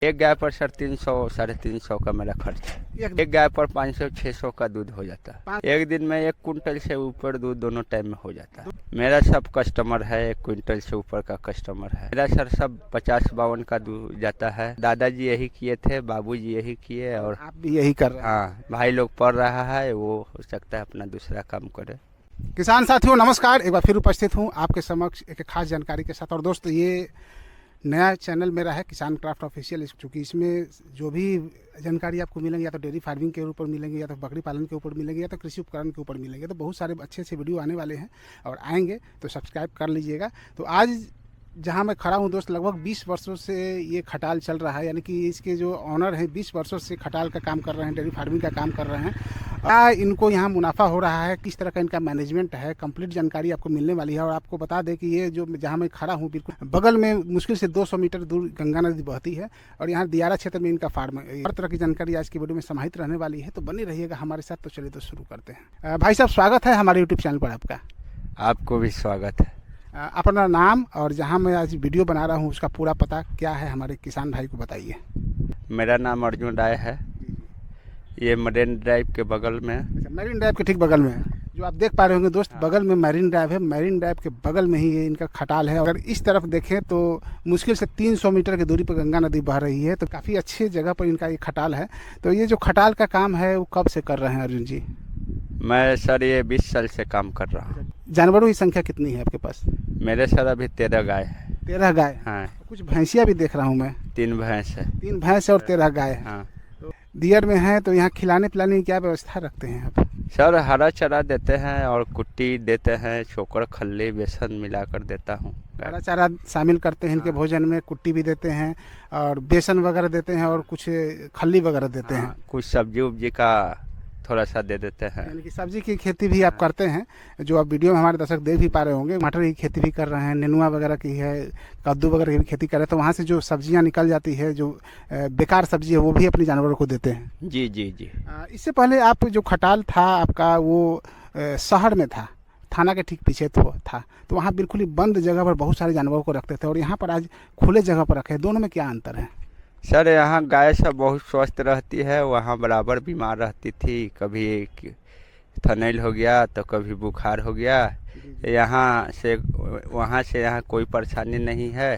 एक गाय पर सर 300 350 का मेरा खर्च है। एक गाय पर 500-600 का दूध हो जाता है। एक दिन में 1 कुंटल से ऊपर दूध दोनों टाइम में हो जाता है। मेरा सब कस्टमर है 1 क्विंटल से ऊपर का कस्टमर है मेरा सर। सब 50-52 का दूध जाता है। दादाजी यही किए थे, बाबूजी यही किए और आप भी यही कर रहे हैं। हाँ, भाई लोग पढ़ रहा है, वो हो सकता है अपना दूसरा काम करे। किसान साथियों नमस्कार, एक बार फिर उपस्थित हूँ आपके समक्ष एक खास जानकारी के साथ। और दोस्त, ये नया चैनल मेरा है किसान क्राफ्ट ऑफिशियल, चूँकि इसमें जो भी जानकारी आपको मिलेंगे या तो डेयरी फार्मिंग के ऊपर मिलेंगे, या तो बकरी पालन के ऊपर मिलेंगे, या तो कृषि उपकरण के ऊपर मिलेंगे। तो बहुत सारे अच्छे अच्छे वीडियो आने वाले हैं और आएंगे, तो सब्सक्राइब कर लीजिएगा। तो आज जहाँ मैं खड़ा हूँ दोस्त, लगभग 20 वर्षों से ये खटाल चल रहा है, यानी कि इसके जो ऑनर हैं 20 वर्षों से खटाल का काम कर रहे हैं, डेयरी फार्मिंग का काम कर रहे हैं। क्या इनको यहाँ मुनाफा हो रहा है, किस तरह का इनका मैनेजमेंट है, कंप्लीट जानकारी आपको मिलने वाली है। और आपको बता दें कि ये जो जहाँ मैं खड़ा हूँ, बिल्कुल बगल में मुश्किल से 200 मीटर दूर गंगा नदी बहती है और यहाँ दियारा क्षेत्र में इनका फार्म है। हर तरह की जानकारी आज की वीडियो में समाहित रहने वाली है, तो बनी रहिएगा हमारे साथ। तो चलिए तो शुरू करते हैं। भाई साहब, स्वागत है हमारे यूट्यूब चैनल पर आपका। आपको भी स्वागत है। अपना नाम और जहाँ मैं आज वीडियो बना रहा हूँ उसका पूरा पता क्या है, हमारे किसान भाई को बताइए। मेरा नाम अर्जुन राय है। ये मरीन ड्राइव के बगल में। अच्छा, मैरीन ड्राइव के ठीक बगल में है जो आप देख पा रहे होंगे दोस्त। बगल में मैरीन ड्राइव है, मैरीन ड्राइव के बगल में ही ये इनका खटाल है। अगर इस तरफ देखें तो मुश्किल से 300 मीटर की दूरी पर गंगा नदी बह रही है, तो काफ़ी अच्छी जगह पर इनका ये खटाल है। तो ये जो खटाल का काम है वो कब से कर रहे हैं अर्जुन जी? मैं सर ये 20 साल से काम कर रहा हूँ। जानवरों की संख्या कितनी है आपके पास? मेरे सर अभी 13 गाय है। 13 गाय? हाँ। कुछ भैंसिया भी देख रहा हूँ मैं। 3 भैंस है। 3 भैंस और 13 गाय है। हाँ। तो दियर में है, तो यहाँ खिलाने पिलाने की क्या व्यवस्था रखते हैं आप? सर हरा चारा देते हैं और कुट्टी देते हैं, चोकर खल्ली बेसन मिलाकर देता हूँ। हरा चारा शामिल करते हैं इनके भोजन में, कुट्टी भी देते हैं और बेसन वगैरह देते हैं और कुछ खल्ली वगैरह देते हैं। कुछ सब्जी उब्जी का थोड़ा सा दे देते हैं। यानी कि सब्जी की खेती भी आप करते हैं, जो आप वीडियो में हमारे दर्शक देख भी पा रहे होंगे। मटर की खेती भी कर रहे हैं, नेनुआ वगैरह की है, कद्दू वगैरह की भी खेती कर रहे हैं। तो वहाँ से जो सब्जियाँ निकल जाती है, जो बेकार सब्जी है, वो भी अपने जानवरों को देते हैं। जी जी जी। इससे पहले आप जो खटाल था आपका, वो शहर में था, थाना के ठीक पीछे तो था, तो वहाँ बिल्कुल ही बंद जगह पर बहुत सारे जानवरों को रखते थे, और यहाँ पर आज खुले जगह पर रखे। दोनों में क्या अंतर है? सर यहाँ गाय सब बहुत स्वस्थ रहती है, वहाँ बराबर बीमार रहती थी। कभी थनैल हो गया तो कभी बुखार हो गया। यहाँ से वहाँ से यहाँ कोई परेशानी नहीं है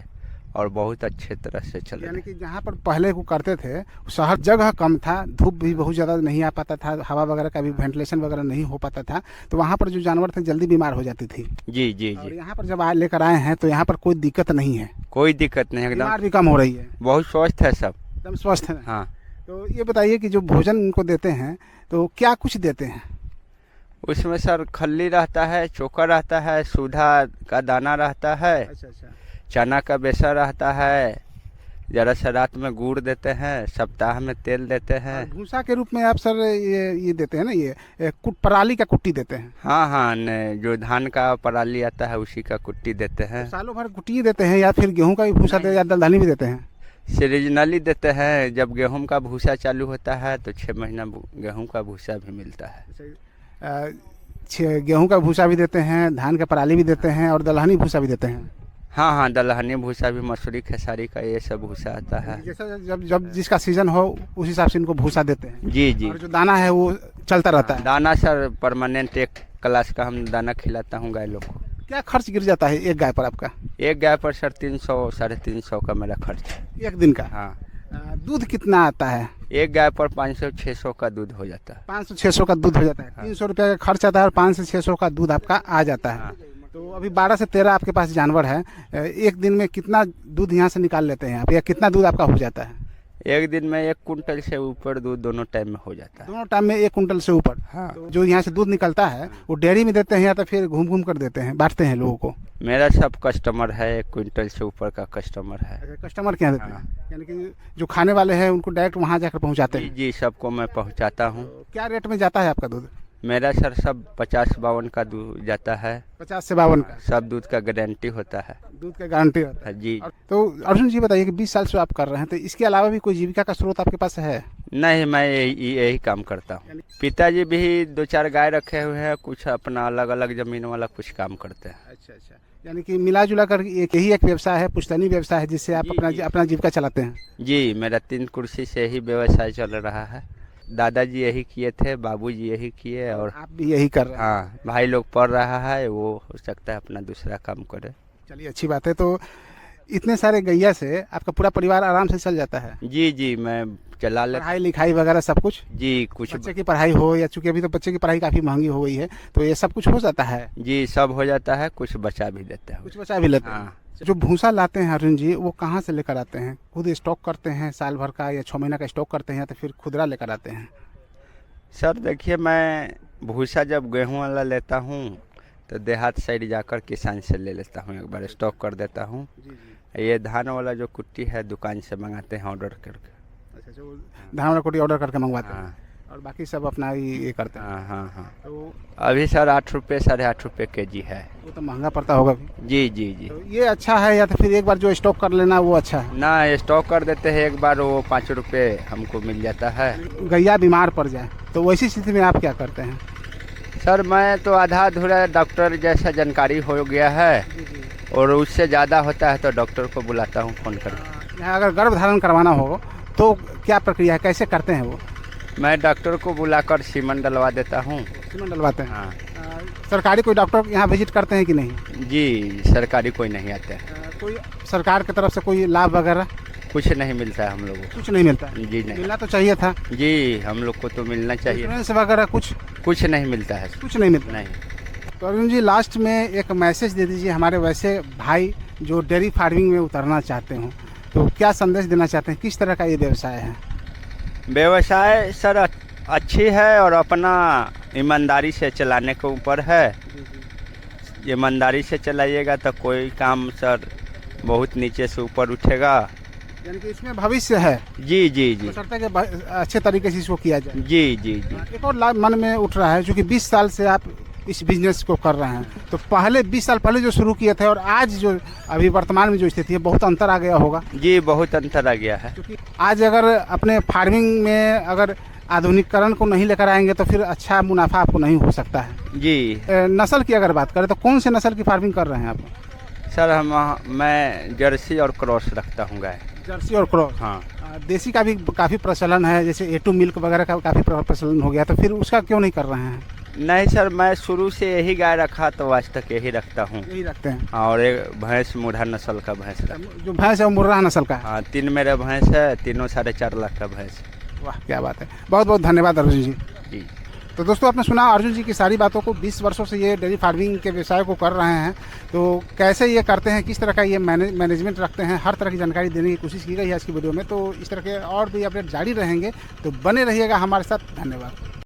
और बहुत अच्छे तरह से चल रहा है। यानी कि जहाँ पर पहले को करते थे, शहर जगह कम था, धूप भी बहुत ज़्यादा नहीं आ पाता था, हवा वगैरह का भी वेंटिलेशन वगैरह नहीं हो पाता था, तो वहाँ पर जो जानवर थे जल्दी बीमार हो जाती थी। जी जी और जी। यहाँ पर जब लेकर आए हैं तो यहाँ पर कोई दिक्कत नहीं है, कोई दिक्कत नहीं, बीमार एकदम भी कम हो रही है, बहुत स्वस्थ है सब। एकदम स्वस्थ है। हाँ। तो ये बताइए कि जो भोजन इनको देते हैं तो क्या कुछ देते हैं? उसमें सर खल्ली रहता है, चोकर रहता है, सूधा का दाना रहता है, अच्छा अच्छा। चना का बेसन रहता है, जरा सा रात में गुड़ देते हैं, सप्ताह में तेल देते हैं। भूसा के रूप में आप सर ये देते हैं ना, ये पराली का कुट्टी देते हैं? हाँ हाँ, जो धान का पराली आता है उसी का कुट्टी देते हैं। सालों भर कुट्टी देते हैं या फिर गेहूं का भी भूसा देते हैं या दलदली भी देते हैं? सीजनली देते हैं। जब गेहूं का भूसा चालू होता है तो 6 महीना गेहूं का भूसा भी मिलता है। गेहूं का भूसा भी देते हैं, धान का पराली भी देते हैं और दलहनी भूसा भी देते हैं? हाँ हाँ, दलहनी भूसा भी, मसूरी खेसारी का ये सब भूसा आता है। जैसा जब जब जिसका सीजन हो उस हिसाब से इनको भूसा देते हैं? जी जी। और जो दाना है वो चलता रहता है? दाना सर परमानेंट 1 क्लास का हम दाना खिलाता हूँ गाय लोग को। क्या खर्च गिर जाता है एक गाय पर आपका? एक गाय पर सर 300 350 का मेरा खर्च है। एक दिन का? हाँ। दूध कितना आता है? एक गाय पर 500-600 का दूध हो जाता है। 500-600 का दूध हो जाता है। 300 रुपये का खर्च आता है और 500 से 600 का दूध आपका आ जाता है। हाँ। तो अभी 12 से 13 आपके पास जानवर है, एक दिन में कितना दूध यहाँ से निकाल लेते हैं आप, या कितना दूध आपका हो जाता है? एक दिन में 1 कुंटल से ऊपर दूध दोनों टाइम में हो जाता है। दोनों टाइम में 1 कुंटल से ऊपर? हाँ। तो जो यहाँ से दूध निकलता है वो डेयरी में देते हैं या तो फिर घूम घूम कर देते हैं, बांटते हैं लोगों को? मेरा सब कस्टमर है 1 क्विंटल से ऊपर का कस्टमर है। अच्छा, कस्टमर क्या देते हैं? हाँ। यानी कि जो खाने वाले हैं उनको डायरेक्ट वहाँ जाकर पहुँचाते जी हैं? जी, सबको मैं पहुंचाता हूँ। क्या रेट में जाता है आपका दूध? मेरा सर सब 50-52 का दूध जाता है। 50 से 52 का? सब दूध का गारंटी होता है। दूध का गारंटी होता है? जी। तो अर्जुन जी बताइए कि 20 साल से आप कर रहे हैं, तो इसके अलावा भी कोई जीविका का स्रोत आपके पास है? नहीं, मैं यही काम करता हूँ। पिताजी भी 2-4 गाय रखे हुए हैं, कुछ अपना अलग अलग जमीन वाला कुछ काम करते हैं। अच्छा अच्छा। यानी कि मिला जुला कर एक यही एक व्यवसाय है, पुश्तैनी व्यवसाय है, जिससे आप जी, अपना जी। अपना जीविका चलाते हैं। जी, मेरा 3 कुर्सी से ही व्यवसाय चल रहा है। दादाजी यही किए थे, बाबूजी यही किए और आप भी यही कर रहे हैं। हाँ, भाई लोग पढ़ रहा है, वो हो सकता है अपना दूसरा काम करे। चलिए, अच्छी बात है। तो इतने सारे गैया से आपका पूरा परिवार आराम से चल जाता है? जी, जी, मैं चला लेता। पढ़ाई लिखाई वगैरह सब कुछ? जी, कुछ बच्चे की पढ़ाई हो, या चूंकि अभी तो बच्चे की पढ़ाई काफ़ी महंगी हो गई है, तो ये सब कुछ हो जाता है? जी, सब हो जाता है, कुछ बचा भी देते हैं। कुछ बचा भी लेते हैं? हाँ। जो भूसा लाते हैं अर्जुन जी, वो कहाँ से लेकर आते हैं? खुद स्टॉक करते हैं साल भर का, या 6 महीना का स्टॉक करते हैं, या तो फिर खुदरा लेकर आते हैं? सर देखिए, मैं भूसा जब गेहूं वाला लेता हूँ तो देहात साइड जाकर किसान से ले लेता हूँ, एक बार स्टॉक कर देता हूँ। ये धान वाला जो कुट्टी है दुकान से मंगाते हैं ऑर्डर करके। अच्छा, जो धान वाला कोटी ऑर्डर करके मंगवाते हैं, हाँ, और बाकी सब अपना ये करते हैं। हाँ, हाँ, हाँ। तो अभी सर 8 रुपये 8.5 रुपये केजी है। वो तो महंगा पड़ता होगा भी। जी, जी, जी। तो ये अच्छा है, या तो फिर एक बार जो स्टॉक कर लेना वो अच्छा है? ना, स्टॉक कर देते हैं एक बार, वो 5 रुपये हमको मिल जाता है। गैया बीमार पड़ जाए तो वैसी स्थिति में आप क्या करते हैं? सर मैं तो आधा अधूरा डॉक्टर जैसा जानकारी हो गया है, और उससे ज़्यादा होता है तो डॉक्टर को बुलाता हूँ फ़ोन करके। यहाँ अगर गर्भ धारण करवाना हो तो क्या प्रक्रिया है, कैसे करते हैं वो? मैं डॉक्टर को बुलाकर सीमन डलवा देता हूँ। सीमन डलवाते हैं? हाँ। सरकारी कोई डॉक्टर यहाँ विजिट करते हैं कि नहीं? जी, सरकारी कोई नहीं आते हैं। कोई सरकार की तरफ से कोई लाभ वगैरह? कुछ नहीं मिलता है हम लोगों कुछ नहीं मिलता है? को। जी नहीं। मिलना तो चाहिए था। जी, हम लोग को तो मिलना चाहिए। इंश्योरेंस वगैरह कुछ नहीं मिलता है। कुछ नहीं मिलता? नहीं। तो अरुण जी, लास्ट में एक मैसेज दे दीजिए हमारे वैसे भाई जो डेयरी फार्मिंग में उतरना चाहते हो, तो क्या संदेश देना चाहते हैं? किस तरह का ये व्यवसाय है? व्यवसाय सर अच्छी है, और अपना ईमानदारी से चलाने के ऊपर है। ईमानदारी से चलाइएगा तो कोई काम सर बहुत नीचे से ऊपर उठेगा। यानी कि इसमें भविष्य है? जी, जी, जी। बशर्ते कि अच्छे तरीके से इसको किया जाए। जी, जी, जी। एक और लाभ मन में उठ रहा है, जो कि 20 साल से आप इस बिजनेस को कर रहे हैं, तो पहले 20 साल पहले जो शुरू किए थे और आज जो अभी वर्तमान में जो स्थिति है, बहुत अंतर आ गया होगा? जी, बहुत अंतर आ गया है। क्योंकि आज अगर अपने फार्मिंग में अगर आधुनिकीकरण को नहीं लेकर आएंगे तो फिर अच्छा मुनाफा आपको नहीं हो सकता है। जी नस्ल की अगर बात करें तो कौन से नस्ल की फार्मिंग कर रहे हैं आप? सर, मैं जर्सी और क्रॉस रखता हूँ गाय। जर्सी और क्रॉस? हाँ। देसी का भी काफ़ी प्रचलन है, जैसे A2 मिल्क वगैरह का काफ़ी प्रचलन हो गया, तो फिर उसका क्यों नहीं कर रहे हैं? नहीं सर, मैं शुरू से यही गाय रखा तो आज तक यही रखता हूँ। यही रखते हैं? और एक भैंस मुर्रा नस्ल का भैंस रखा। जो भैंस है वो मुर्रा नस्ल का है? हाँ, 3 मेरे भैंस है, तीनों 4.5 लाख का भैंस। वाह, क्या बात है। बहुत बहुत धन्यवाद अर्जुन जी। जी। तो दोस्तों, आपने सुना अर्जुन जी की सारी बातों को। 20 वर्षों से ये डेयरी फार्मिंग के व्यवसाय को कर रहे हैं, तो कैसे ये करते हैं, किस तरह का ये मैनेजमेंट रखते हैं, हर तरह की जानकारी देने की कोशिश की गई है आज की वीडियो में। तो इस तरह के और भी अपडेट जारी रहेंगे, तो बने रहिएगा हमारे साथ। धन्यवाद।